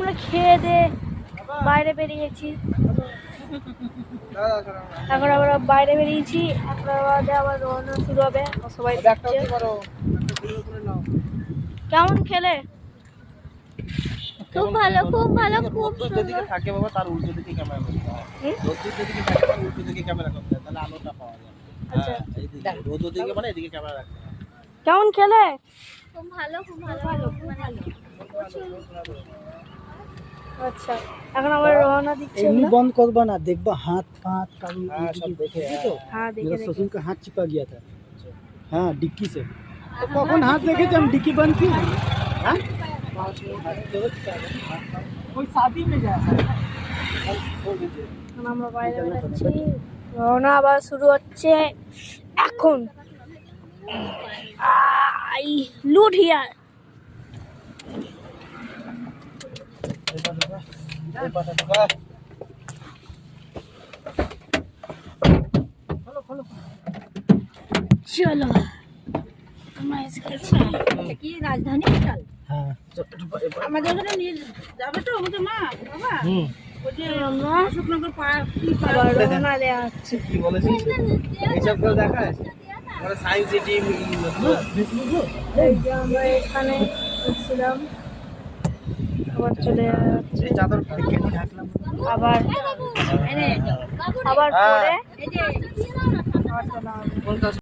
আমরা খেয়ে দিয়ে বাইরে বেরিয়েছি। এখন আমরা বাইরে বেরিয়েছি, এখন বাদে আবার রওনা শুরু হবে। সবাই কেমন খেলে? খুব ভালো, খুব ভালো, খুব সুন্দর। থাকে বাবা, তার উল্টো দিকে ক্যামেরা করতে হয়। রোদ দিকে থাকে, উল্টো দিকে ক্যামেরা করতে হয়, তাহলে আলোটা পাওয়া যায়। আচ্ছা, এইদিকে রোদ দিকে মানে এদিকে ক্যামেরা রাখতে হয়। কেমন খেলে? খুব ভালো, খুব ভালো, খুব ভালো। আচ্ছা, এখন আমরা রওনা দিচ্ছি। एमनी बंद करवा ना, देखबा हाथ पाथ कभी सब देखे हैं। तो हाँ, देखे, मेरा देखे। ससुर का हाथ चिपा गया था। हाँ, डिक्की से। तो कौन हाथ देखे जब हम डिक्की बंद की? हाँ? कोई शादी में गया था। এখন আমরা বাইরে বেরোচ্ছি, রওনা আবার শুরু হচ্ছে এখন। আই লুট হিয়ার। চলো আমরা কি রাজধানী বিশাল हाँ। আমাদের ওখানে নিয়ে যাবে তো আমাদের মা বাবা ওই যে আমরা অশোকনগর পার্ক আবার রওনা দেওয়া হচ্ছে। কি বলেছিস? এইসব কেউ দেখায়? আমরা সায়েন্স সিটি এই যে আমরা এখানে ছিলাম, আবার চলে যাচ্ছে। এই চাদর আবার এনে আবার পরে এই যে আবার চলে আসবো।